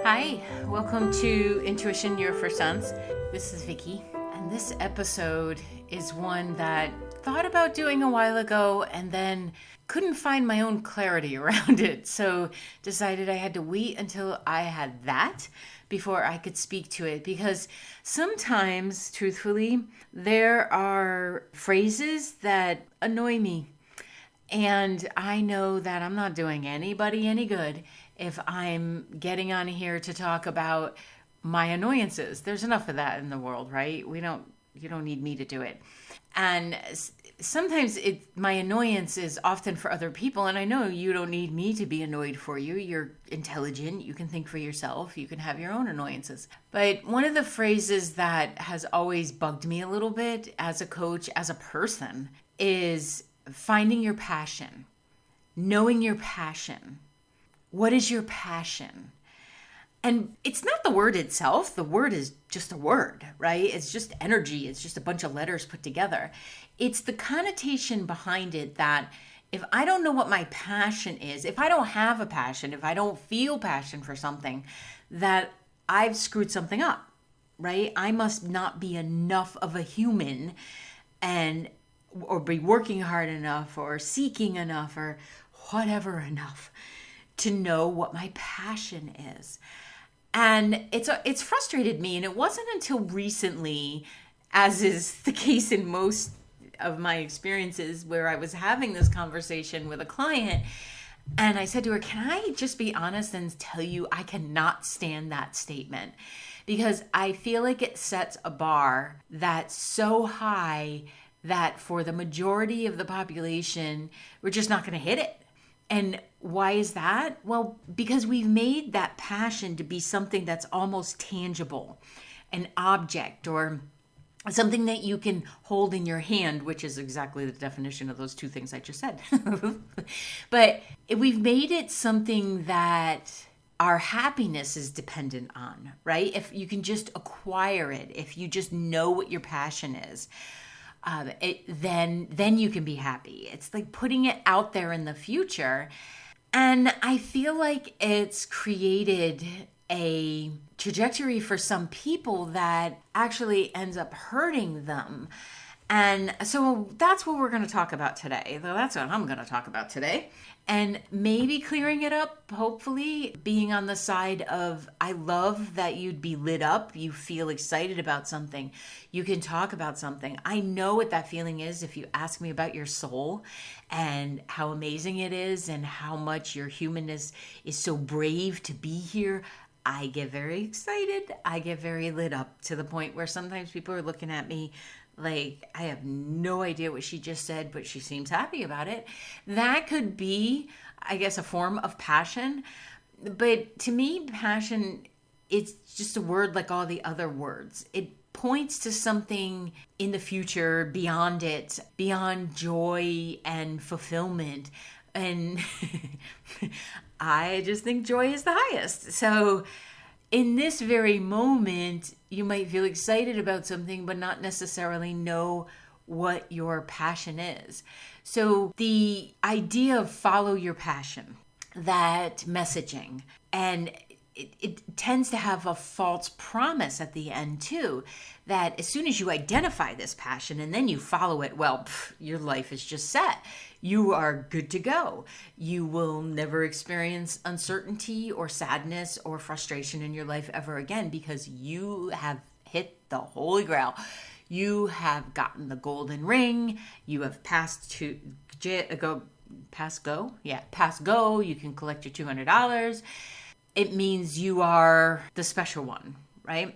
Hi, welcome to Intuition Your First Sense. This is Vicky, and this episode is one that thought about doing a while ago and then couldn't find my own clarity around it. So decided I had to wait until I had that before I could speak to it, because sometimes, truthfully, there are phrases that annoy me. And I know that I'm not doing anybody any good if I'm getting on here to talk about my annoyances. There's enough of that in the world, right? You don't need me to do it. And sometimes my annoyance is often for other people, and I know you don't need me to be annoyed for you. You're intelligent, you can think for yourself, you can have your own annoyances. But one of the phrases that has always bugged me a little bit as a coach, as a person, is finding your passion, knowing your passion. What is your passion? And it's not the word itself. The word is just a word, right? It's just energy. It's just a bunch of letters put together. It's the connotation behind it that if I don't know what my passion is, if I don't have a passion, if I don't feel passion for something, that I've screwed something up, right? I must not be enough of a human or be working hard enough or seeking enough or whatever enough to know what my passion is. And it's frustrated me. And it wasn't until recently, as is the case in most of my experiences, where I was having this conversation with a client. And I said to her, can I just be honest and tell you I cannot stand that statement? Because I feel like it sets a bar that's so high that for the majority of the population, we're just not going to hit it. And why is that? Well, because we've made that passion to be something that's almost tangible, an object or something that you can hold in your hand, which is exactly the definition of those two things I just said. But we've made it something that our happiness is dependent on, right? If you can just acquire it, if you just know what your passion is, then you can be happy. It's like putting it out there in the future. And I feel like it's created a trajectory for some people that actually ends up hurting them. And so that's what we're going to talk about today. That's what I'm going to talk about today. And maybe clearing it up, hopefully being on the side of, I love that you'd be lit up. You feel excited about something. You can talk about something. I know what that feeling is if you ask me about your soul and how amazing it is and how much your humanness is so brave to be here. I get very excited. I get very lit up to the point where sometimes people are looking at me like, I have no idea what she just said, but she seems happy about it. That could be, I guess, a form of passion. But to me, passion, it's just a word like all the other words. It points to something in the future beyond it, beyond joy and fulfillment. And I just think joy is the highest. So in this very moment, you might feel excited about something, but not necessarily know what your passion is. So the idea of follow your passion, that messaging, and it tends to have a false promise at the end too, that as soon as you identify this passion and then you follow it, well, your life is just set. You are good to go. You will never experience uncertainty or sadness or frustration in your life ever again, because you have hit the holy grail. You have gotten the golden ring. You have passed go. You can collect your $200. It means you are the special one, right?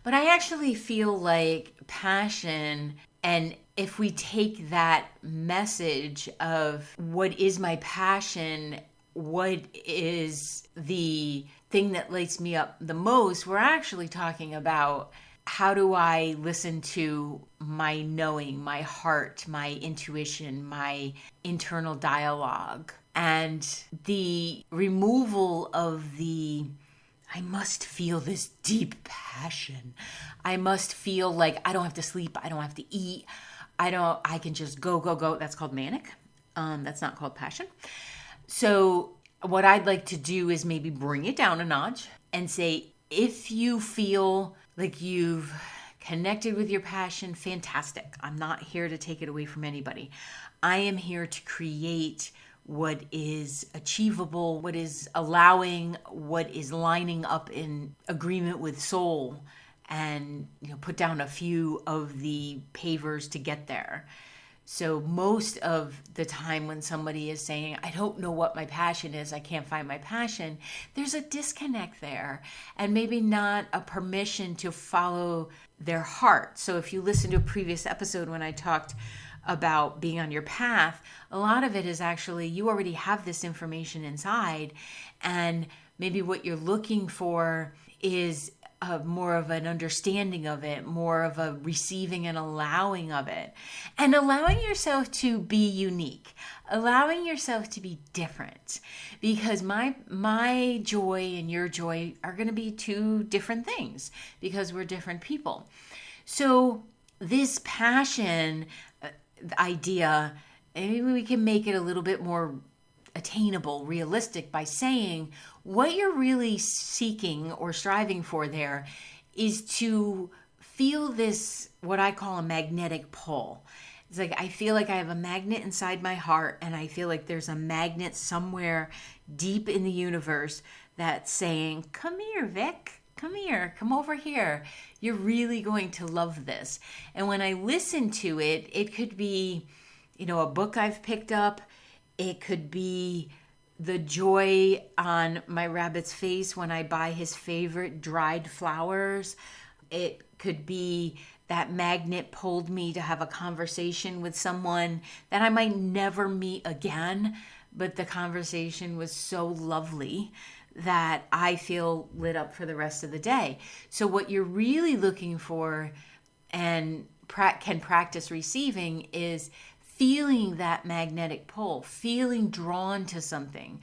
But I actually feel like passion, and if we take that message of what is my passion, what is the thing that lights me up the most, we're actually talking about how do I listen to my knowing, my heart, my intuition, my internal dialogue. And the removal of I must feel this deep passion. I must feel like I don't have to sleep. I don't have to eat. I can just go. That's called manic. That's not called passion. So what I'd like to do is maybe bring it down a notch and say, if you feel like you've connected with your passion, fantastic. I'm not here to take it away from anybody. I am here to create what is achievable, what is allowing, what is lining up in agreement with soul, and put down a few of the pavers to get there. So most of the time when somebody is saying, I don't know what my passion is, I can't find my passion, there's a disconnect there and maybe not a permission to follow their heart. So if you listen to a previous episode when I talked about being on your path, a lot of it is actually you already have this information inside, and maybe what you're looking for is more of an understanding of it, more of a receiving and allowing of it, and allowing yourself to be unique, allowing yourself to be different, because my joy and your joy are going to be two different things because we're different people. So this passion idea, maybe we can make it a little bit more attainable, realistic, by saying what you're really seeking or striving for there is to feel this, what I call a magnetic pull. It's like I feel like I have a magnet inside my heart, and I feel like there's a magnet somewhere deep in the universe that's saying, come here, Vic, come here, come over here. You're really going to love this. And when I listen to it, it could be, a book I've picked up. It could be the joy on my rabbit's face when I buy his favorite dried flowers. It could be that magnet pulled me to have a conversation with someone that I might never meet again, but the conversation was so lovely that I feel lit up for the rest of the day. So what you're really looking for and can practice receiving is feeling that magnetic pull, feeling drawn to something.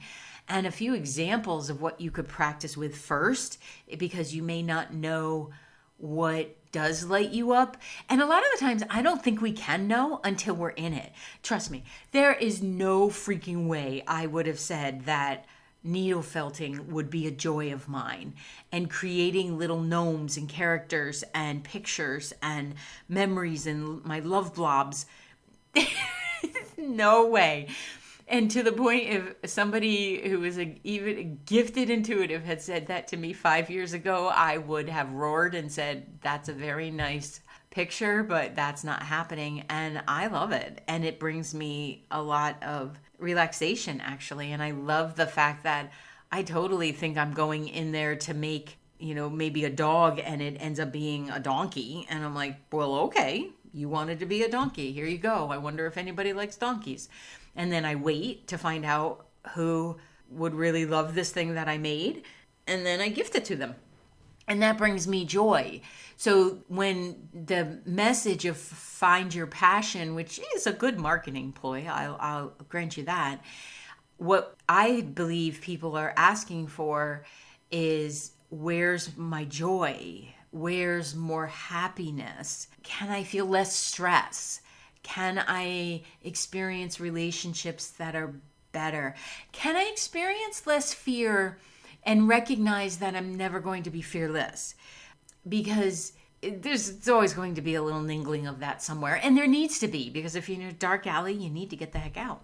And a few examples of what you could practice with first, because you may not know what does light you up. And a lot of the times, I don't think we can know until we're in it. Trust me, there is no freaking way I would have said that needle felting would be a joy of mine, and creating little gnomes and characters and pictures and memories and my love blobs. No way. And to the point, if somebody who was even a gifted intuitive had said that to me 5 years ago, I would have roared and said, that's a very nice picture, but that's not happening. And I love it. And it brings me a lot of relaxation, actually. And I love the fact that I totally think I'm going in there to make, maybe a dog, and it ends up being a donkey. And I'm like, well, okay, you wanted to be a donkey. Here you go. I wonder if anybody likes donkeys. And then I wait to find out who would really love this thing that I made. And then I gift it to them. And that brings me joy. So when the message of find your passion, which is a good marketing ploy, I'll grant you that. What I believe people are asking for is, where's my joy? Where's more happiness? Can I feel less stress? Can I experience relationships that are better? Can I experience less fear and recognize that I'm never going to be fearless? Because there's always going to be a little niggling of that somewhere. And there needs to be, because if you're in a dark alley, you need to get the heck out.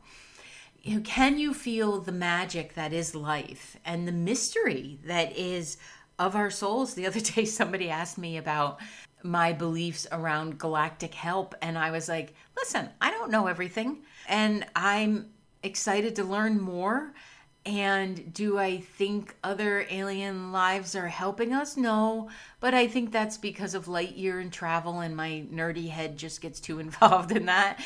Can you feel the magic that is life and the mystery that is of our souls? The other day, somebody asked me about my beliefs around galactic help. And I was like, listen, I don't know everything. And I'm excited to learn more. And do I think other alien lives are helping us? No. But I think that's because of light year and travel, and my nerdy head just gets too involved in that.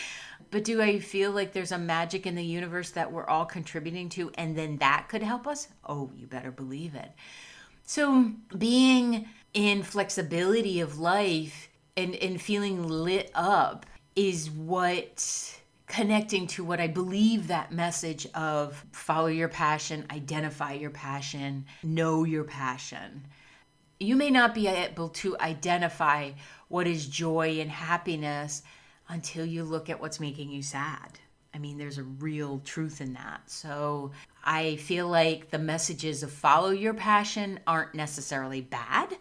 But do I feel like there's a magic in the universe that we're all contributing to, and then that could help us? Oh, you better believe it. So being in flexibility of life and feeling lit up is what connecting to what I believe that message of follow your passion, identify your passion, know your passion. You may not be able to identify what is joy and happiness until you look at what's making you sad. I mean, there's a real truth in that. So I feel like the messages of follow your passion aren't necessarily bad.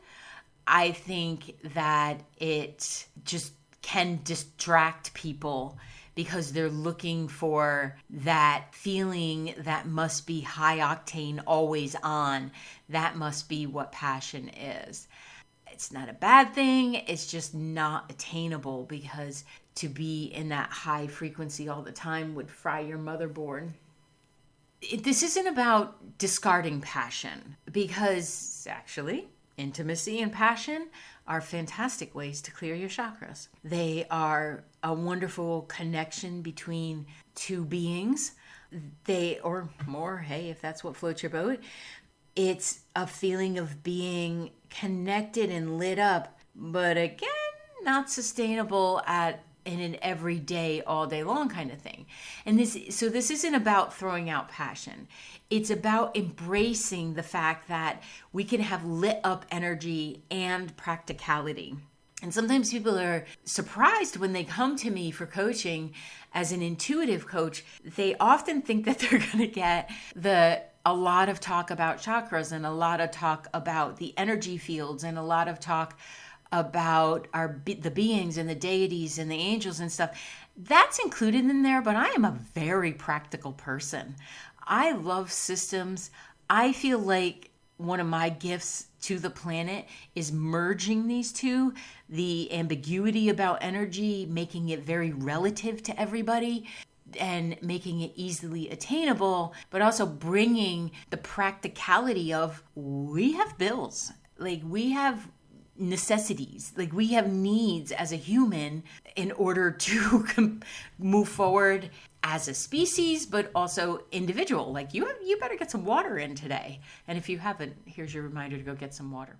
I think that it just can distract people because they're looking for that feeling that must be high octane, always on. That must be what passion is. It's not a bad thing. It's just not attainable, because to be in that high frequency all the time would fry your motherboard. This isn't about discarding passion, because actually intimacy and passion are fantastic ways to clear your chakras. They are a wonderful connection between two beings. Or more, hey, if that's what floats your boat. It's a feeling of being connected and lit up, but again, not sustainable in an everyday, all day long kind of thing. And this isn't about throwing out passion. It's about embracing the fact that we can have lit up energy and practicality. And sometimes people are surprised when they come to me for coaching as an intuitive coach. They often think that they're going to get a lot of talk about chakras and a lot of talk about the energy fields and a lot of talk about the beings and the deities and the angels and stuff. That's included in there, but I am a very practical person. I love systems. I feel like one of my gifts to the planet is merging these two, the ambiguity about energy, making it very relative to everybody, and making it easily attainable, but also bringing the practicality of, we have bills, like we have necessities, like we have needs as a human in order to move forward as a species, but also individual. Like you better get some water in today. And if you haven't, here's your reminder to go get some water.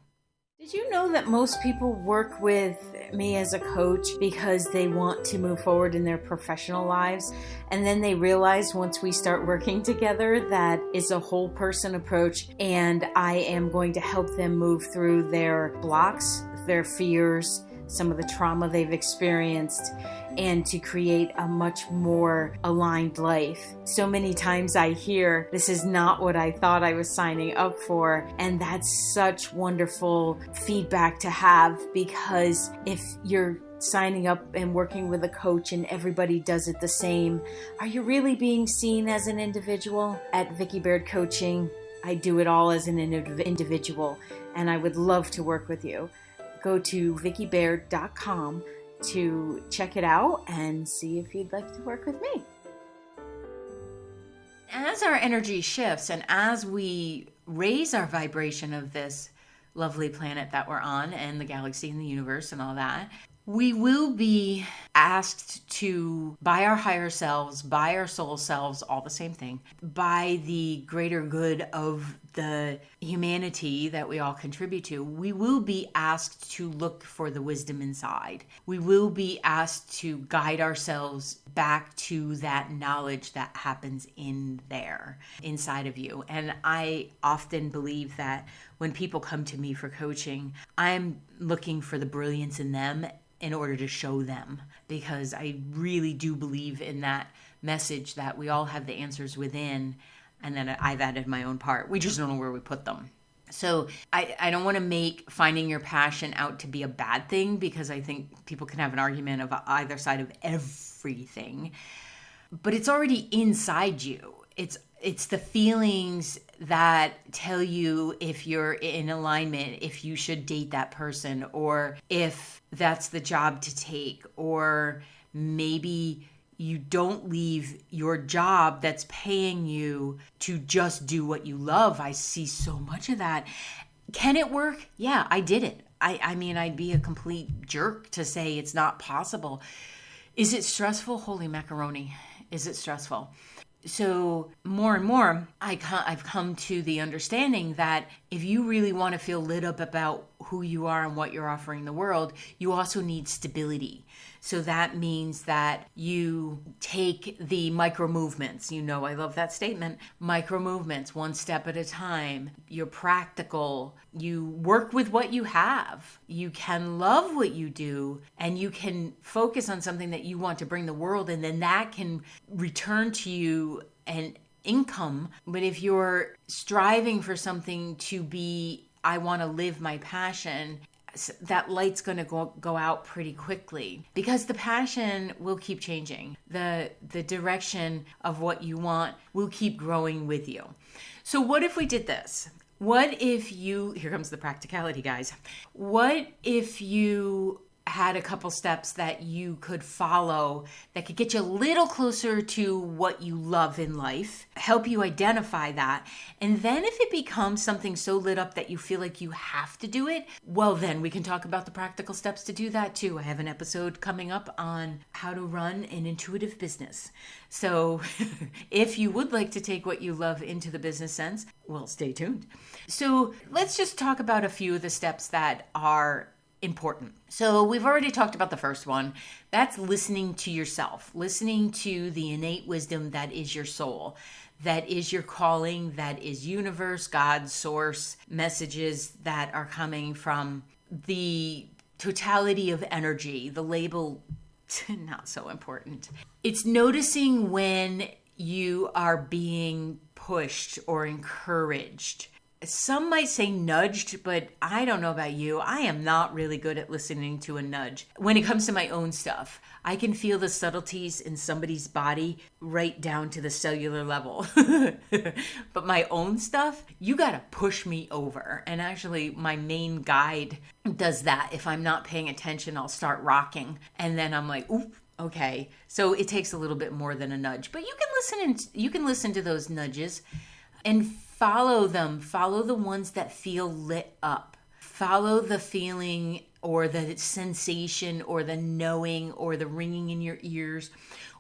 Did you know that most people work with me as a coach because they want to move forward in their professional lives? And then they realize once we start working together that it's a whole person approach, and I am going to help them move through their blocks, their fears, some of the trauma they've experienced, and to create a much more aligned life. So many times I hear, this is not what I thought I was signing up for. And that's such wonderful feedback to have, because if you're signing up and working with a coach and everybody does it the same, are you really being seen as an individual? At Vicky Baird Coaching, I do it all as an individual, and I would love to work with you. Go to vickybaird.com to check it out and see if you'd like to work with me. As our energy shifts and as we raise our vibration of this lovely planet that we're on and the galaxy and the universe and all that, we will be asked to, by our higher selves, by our soul selves, all the same thing, by the greater good of the humanity that we all contribute to, we will be asked to look for the wisdom inside. We will be asked to guide ourselves back to that knowledge that happens in there, inside of you. And I often believe that when people come to me for coaching, I'm looking for the brilliance in them in order to show them, because I really do believe in that message that we all have the answers within, and then I've added my own part. We just don't know where we put them. So I don't want to make finding your passion out to be a bad thing, because I think people can have an argument of either side of everything, but it's already inside you. It's the feelings that tell you if you're in alignment, if you should date that person, or if that's the job to take, or maybe you don't leave your job that's paying you to just do what you love. I see so much of that. Can it work? Yeah, I did it. I mean, I'd be a complete jerk to say it's not possible. Is it stressful? Holy macaroni. Is it stressful? So more and more, I've come to the understanding that if you really want to feel lit up about who you are and what you're offering the world, you also need stability. So that means that you take the micro movements. You know, I love that statement. Micro movements, one step at a time. You're practical. You work with what you have. You can love what you do, and you can focus on something that you want to bring the world, and then that can return to you an income. But if you're striving for something to be, I want to live my passion, that light's going to go out pretty quickly, because the passion will keep changing. The direction of what you want will keep growing with you. So what if we did this? What if you, here comes the practicality, guys. What if you had a couple steps that you could follow that could get you a little closer to what you love in life, help you identify that, and then if it becomes something so lit up that you feel like you have to do it, well, then we can talk about the practical steps to do that too. I have an episode coming up on how to run an intuitive business. So if you would like to take what you love into the business sense, well, stay tuned. So let's just talk about a few of the steps that are important. So we've already talked about the first one. That's listening to yourself, listening to the innate wisdom that is your soul, that is your calling, that is universe, God, source, messages that are coming from the totality of energy. The label, not so important. It's noticing when you are being pushed or encouraged. Some might say nudged, but I don't know about you. I am not really good at listening to a nudge. When it comes to my own stuff, I can feel the subtleties in somebody's body right down to the cellular level. But my own stuff, you got to push me over. And actually, my main guide does that. If I'm not paying attention, I'll start rocking. And then I'm like, oop. Okay. So it takes a little bit more than a nudge. But you can listen to those nudges and follow them. Follow the ones that feel lit up. Follow the feeling or the sensation or the knowing or the ringing in your ears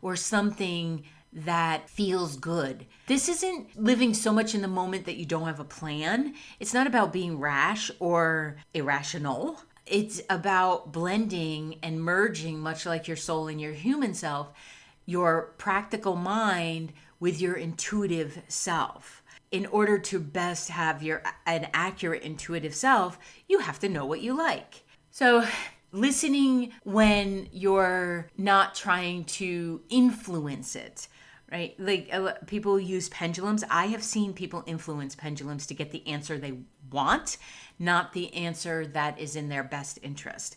or something that feels good. This isn't living so much in the moment that you don't have a plan. It's not about being rash or irrational. It's about blending and merging, much like your soul and your human self, your practical mind with your intuitive self. In order to best have an accurate intuitive self, you have to know what you like. So listening when you're not trying to influence it, right? Like people use pendulums. I have seen people influence pendulums to get the answer they want, not the answer that is in their best interest.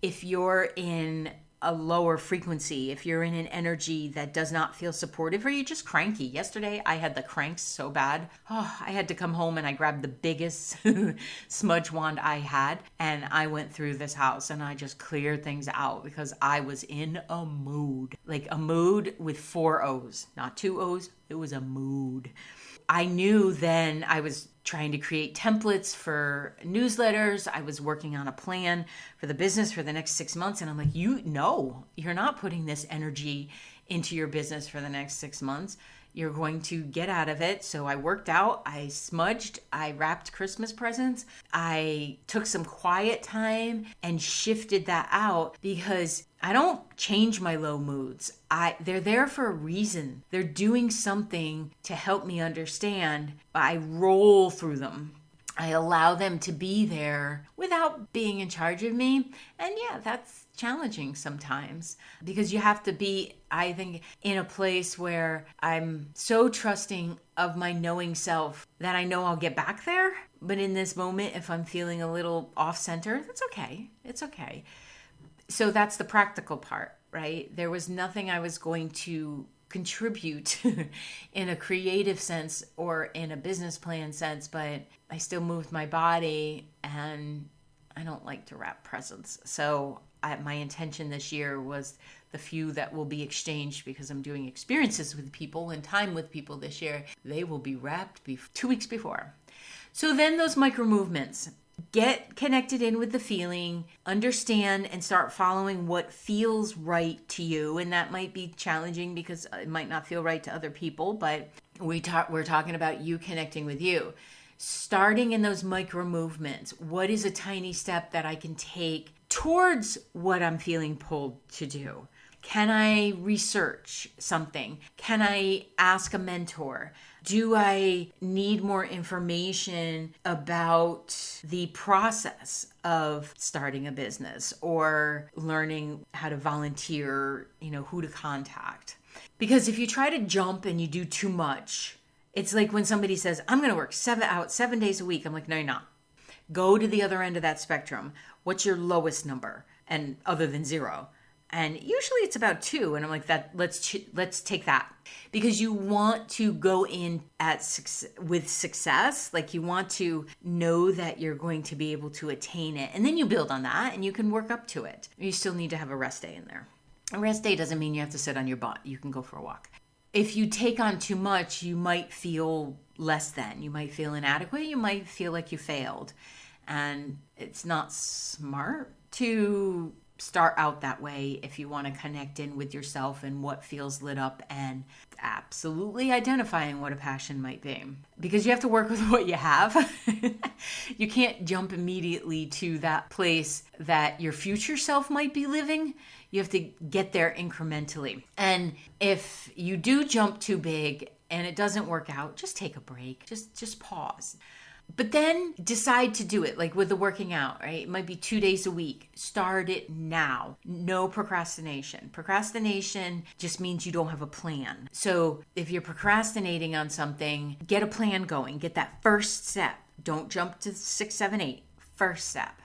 If you're in a lower frequency, if you're in an energy that does not feel supportive, or you're just cranky. Yesterday, I had the cranks so bad. I had to come home and I grabbed the biggest smudge wand I had, and I went through this house and I just cleared things out because I was in a mood. Like a mood with 4 O's, not 2 O's. It was a mood. I knew then I was trying to create templates for newsletters. I was working on a plan for the business for the next 6 months. And I'm like, you're not putting this energy into your business for the next 6 months. You're going to get out of it. So I worked out, I smudged, I wrapped Christmas presents. I took some quiet time and shifted that out because I don't change my low moods. They're there for a reason. They're doing something to help me understand. I roll through them. I allow them to be there without being in charge of me. And yeah, that's challenging sometimes because you have to be, I think, in a place where I'm so trusting of my knowing self that I know I'll get back there. But in this moment, if I'm feeling a little off center, that's okay. It's okay. So that's the practical part, right? There was nothing I was going to contribute in a creative sense or in a business plan sense, but I still moved my body and I don't like to wrap presents. So my intention this year was the few that will be exchanged because I'm doing experiences with people and time with people this year. They will be wrapped 2 weeks before. So then those micro movements. Get connected in with the feeling, understand and start following what feels right to you. And that might be challenging because it might not feel right to other people, but we're talking about you connecting with you. starting in those micro movements. What is a tiny step that I can take towards what I'm feeling pulled to do? Can I research something? Can I ask a mentor? Do I need more information about the process of starting a business or learning how to volunteer, who to contact? Because if you try to jump and you do too much, it's like when somebody says, I'm going to work 7 days a week. I'm like, no, you're not. Go to the other end of that spectrum. What's your lowest number? And other than 0? And usually it's about 2. And I'm like, let's take that, because you want to go in with success. Like, you want to know that you're going to be able to attain it. And then you build on that and you can work up to it. You still need to have a rest day in there. A rest day doesn't mean you have to sit on your butt. You can go for a walk. If you take on too much, you might feel less than. You might feel inadequate. You might feel like you failed. And it's not smart to start out that way if you want to connect in with yourself and what feels lit up, and absolutely identifying what a passion might be, because you have to work with what you have. You can't jump immediately to that place that your future self might be living. You have to get there incrementally. And if you do jump too big and it doesn't work out, just take a break. Just pause. But then decide to do it, like with the working out, right? It might be 2 days a week. Start it now. No procrastination. Procrastination just means you don't have a plan. So if you're procrastinating on something, get a plan going. Get that first step. Don't jump to 6, 7, 8. First step.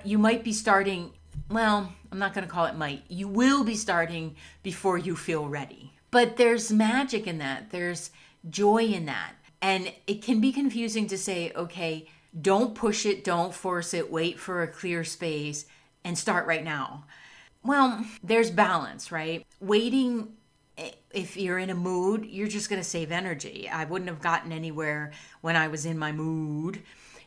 You might be starting, well, I'm not going to call it might. You will be starting before you feel ready. But there's magic in that. There's joy in that. And it can be confusing to say, okay, don't push it, don't force it, wait for a clear space and start right now. Well, there's balance, right? Waiting, if you're in a mood, you're just going to save energy. I wouldn't have gotten anywhere when I was in my mood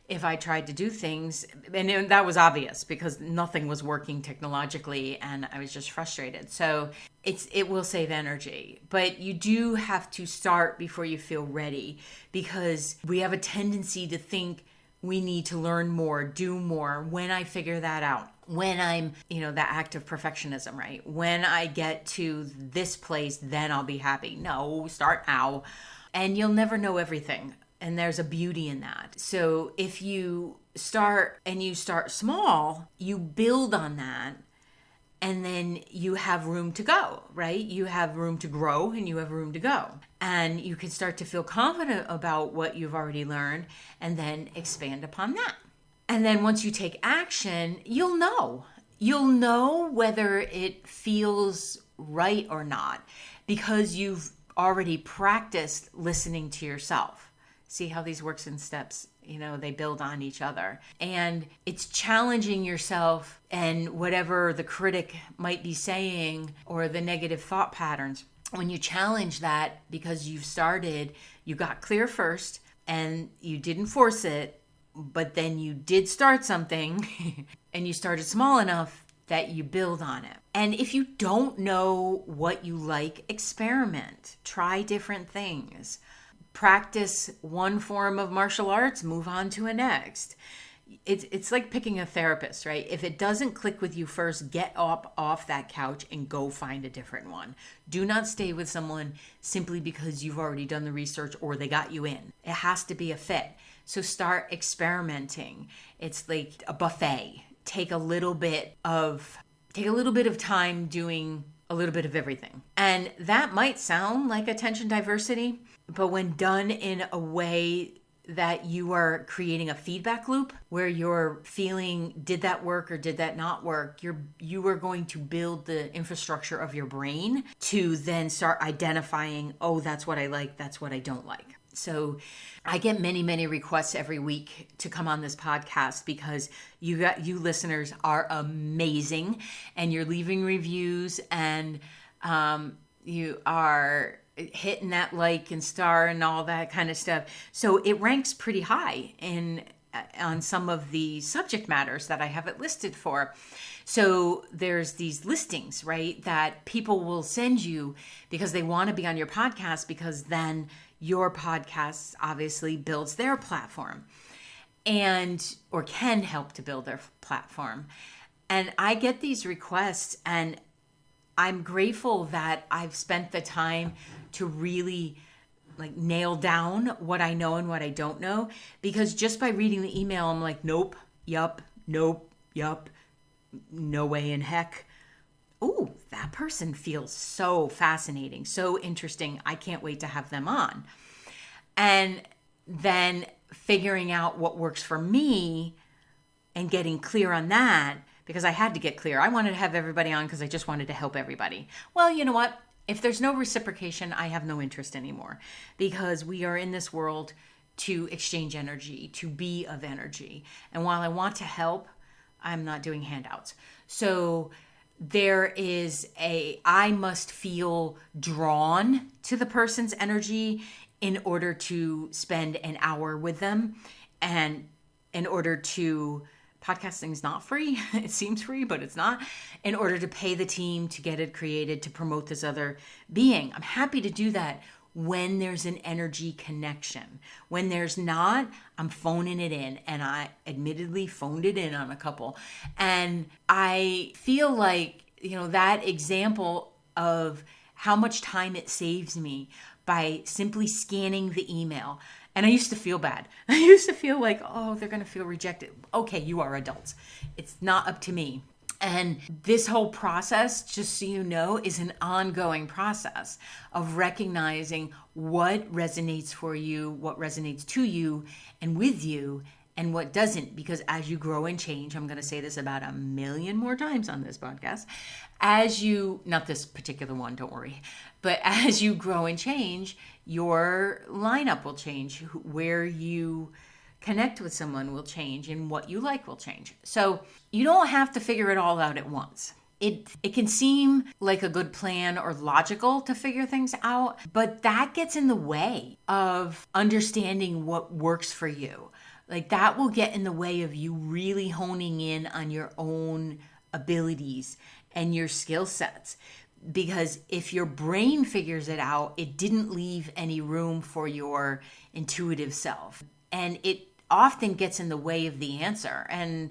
if I tried to do things. And that was obvious because nothing was working technologically and I was just frustrated. So it will save energy. But you do have to start before you feel ready, because we have a tendency to think we need to learn more, do more. When I figure that out, when I'm, that act of perfectionism, right? When I get to this place, then I'll be happy. No, start now. And you'll never know everything. And there's a beauty in that. So if you start small, you build on that, and then you have room to go, right? You have room to grow and you have room to go. And you can start to feel confident about what you've already learned and then expand upon that. And then once you take action, you'll know. You'll know whether it feels right or not, because you've already practiced listening to yourself. See how these works in steps, they build on each other. And it's challenging yourself and whatever the critic might be saying or the negative thought patterns. When you challenge that, because you've started, you got clear first and you didn't force it, but then you did start something and you started small enough that you build on it. And if you don't know what you like, experiment, try different things. Practice one form of martial arts, move on to a next. It's like picking a therapist, right? If it doesn't click with you first, get up off that couch and go find a different one. Do not stay with someone simply because you've already done the research or they got you in. It has to be a fit. So start experimenting. It's like a buffet. Take a little bit of time doing a little bit of everything. And that might sound like attention diversity, but when done in a way that you are creating a feedback loop where you're feeling, did that work or did that not work? You are going to build the infrastructure of your brain to then start identifying, oh, that's what I like, that's what I don't like. So I get many, many requests every week to come on this podcast because you listeners are amazing and you're leaving reviews and you are hitting that like and star and all that kind of stuff. So it ranks pretty high on some of the subject matters that I have it listed for. So there's these listings, right, that people will send you because they want to be on your podcast, because then your podcast obviously builds their platform or can help to build their platform. And I get these requests, and I'm grateful that I've spent the time to really like nail down what I know and what I don't know, because just by reading the email, I'm like, nope, yup, no way in heck. Ooh, that person feels so fascinating, so interesting. I can't wait to have them on. And then figuring out what works for me and getting clear on that, because I had to get clear. I wanted to have everybody on because I just wanted to help everybody. Well, you know what? If there's no reciprocation, I have no interest anymore, because we are in this world to exchange energy, to be of energy. And while I want to help, I'm not doing handouts. So I must feel drawn to the person's energy in order to spend an hour with them. And in order to, podcasting's not free. It seems free, but it's not. In order to pay the team to get it created, to promote this other being. I'm happy to do that when there's an energy connection. When there's not, I'm phoning it in. And I admittedly phoned it in on a couple. And I feel like, that example of how much time it saves me by simply scanning the email. And I used to feel bad. I used to feel like, oh, they're going to feel rejected. Okay, you are adults. It's not up to me. And this whole process, just so you know, is an ongoing process of recognizing what resonates for you, what resonates to you and with you, and what doesn't. Because as you grow and change, I'm going to say this about 1 million more times on this podcast, not this particular one, don't worry, but as you grow and change, your lineup will change. Where you connect with someone will change, and what you like will change. So you don't have to figure it all out at once. It can seem like a good plan or logical to figure things out, but that gets in the way of understanding what works for you. Like that will get in the way of you really honing in on your own abilities and your skill sets. Because if your brain figures it out, it didn't leave any room for your intuitive self. And it often gets in the way of the answer. And,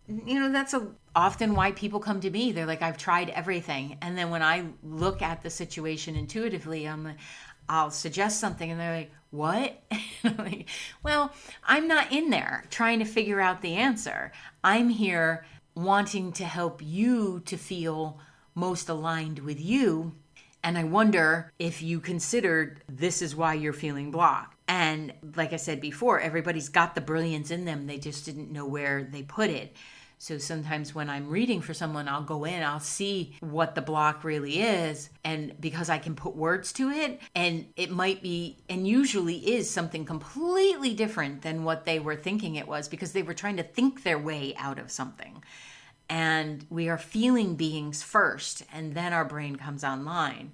that's often why people come to me. They're like, I've tried everything. And then when I look at the situation intuitively, I'll suggest something and they're like, what? I'm like, well, I'm not in there trying to figure out the answer. I'm here wanting to help you to feel most aligned with you. And I wonder if you considered this is why you're feeling blocked. And like I said before, everybody's got the brilliance in them. They just didn't know where they put it. So sometimes when I'm reading for someone, I'll go in, I'll see what the block really is. And because I can put words to it, and it might be, and usually is, something completely different than what they were thinking it was, because they were trying to think their way out of something. And we are feeling beings first, and then our brain comes online.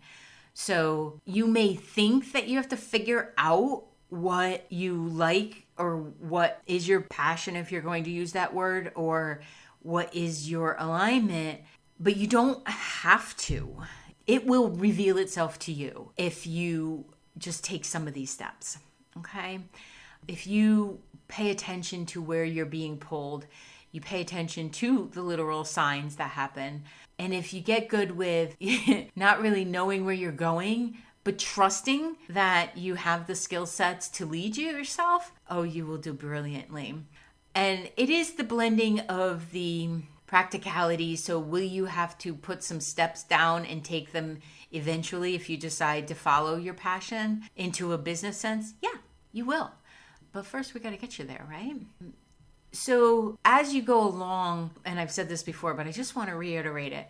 So you may think that you have to figure out what you like, or what is your passion, if you're going to use that word, or what is your alignment, but you don't have to. It will reveal itself to you if you just take some of these steps, okay? If you pay attention to where you're being pulled, you pay attention to the literal signs that happen. And if you get good with not really knowing where you're going, but trusting that you have the skill sets to lead you yourself, oh, you will do brilliantly. And it is the blending of the practicality. So will you have to put some steps down and take them eventually if you decide to follow your passion into a business sense? Yeah, you will. But first we got to get you there, right? So as you go along, and I've said this before, but I just want to reiterate it,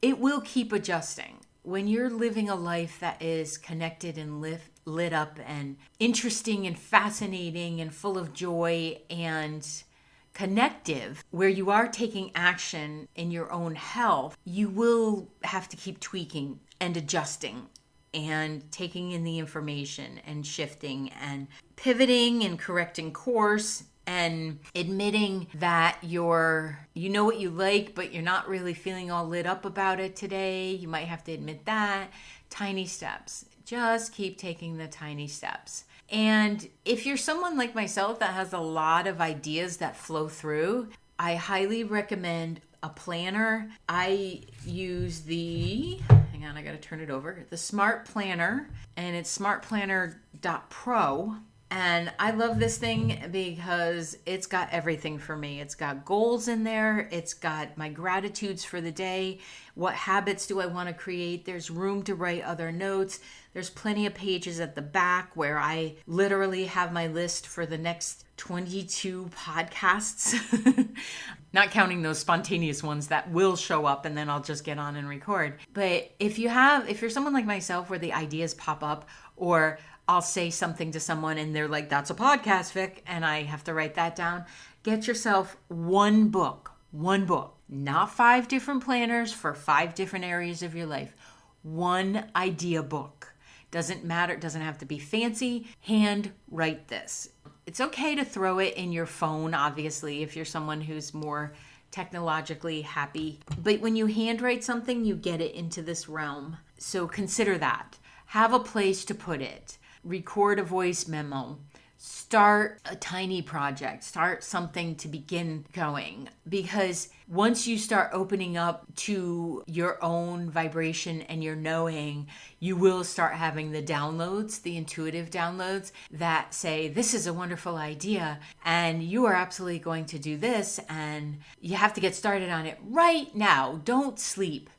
it will keep adjusting. When you're living a life that is connected and lit up and interesting and fascinating and full of joy and connective, where you are taking action in your own health, you will have to keep tweaking and adjusting and taking in the information and shifting and pivoting and correcting course and admitting that you know what you like, but you're not really feeling all lit up about it today. You might have to admit that. Tiny steps. Just keep taking the tiny steps. And if you're someone like myself that has a lot of ideas that flow through, I highly recommend a planner. I use hang on, I got to turn it over, the Smart Planner, and it's smartplanner.pro. And I love this thing because it's got everything for me. It's got goals in there. It's got my gratitudes for the day. What habits do I want to create? There's room to write other notes. There's plenty of pages at the back where I literally have my list for the next 22 podcasts. Not counting those spontaneous ones that will show up and then I'll just get on and record. But if you're someone like myself where the ideas pop up, or I'll say something to someone and they're like, that's a podcast, Vic, and I have to write that down. Get yourself one book, not 5 different planners for 5 different areas of your life. One idea book. Doesn't matter. It doesn't have to be fancy. Hand write this. It's okay to throw it in your phone, obviously, if you're someone who's more technologically happy. But when you handwrite something, you get it into this realm. So consider that. Have a place to put it. Record a voice memo. Start a tiny project. Start something to begin going. Because once you start opening up to your own vibration and your knowing, you will start having the downloads, the intuitive downloads that say, this is a wonderful idea and you are absolutely going to do this and you have to get started on it right now. Don't sleep.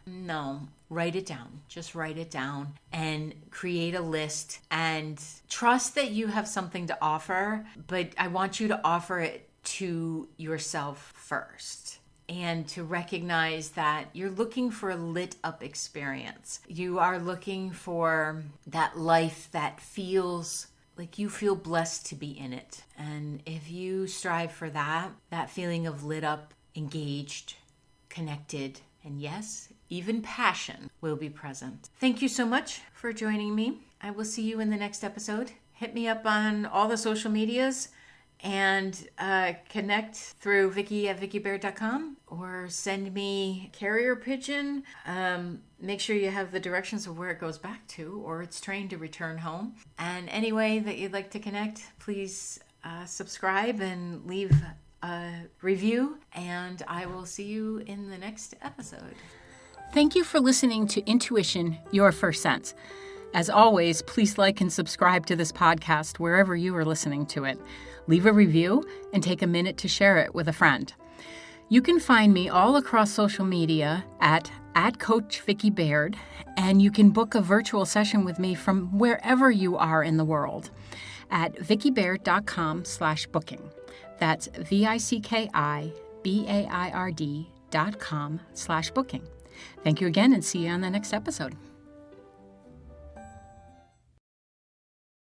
No. Write it down. Just write it down and create a list and trust that you have something to offer, but I want you to offer it to yourself first and to recognize that you're looking for a lit up experience. You are looking for that life that feels like you feel blessed to be in it. And if you strive for that feeling of lit up, engaged, connected, and yes, even passion will be present. Thank you so much for joining me. I will see you in the next episode. Hit me up on all the social medias and connect through Vicky@VickyBaird.com or send me carrier pigeon. Make sure you have the directions of where it goes back to, or it's trained to return home. And any way that you'd like to connect, please subscribe and leave a review, and I will see you in the next episode. Thank you for listening to Intuition, Your First Sense. As always, please like and subscribe to this podcast wherever you are listening to it. Leave a review and take a minute to share it with a friend. You can find me all across social media at Coach Vicky Baird, and you can book a virtual session with me from wherever you are in the world at vickybaird.com/booking. That's VICKIBAIRD.com/booking. Thank you again and see you on the next episode.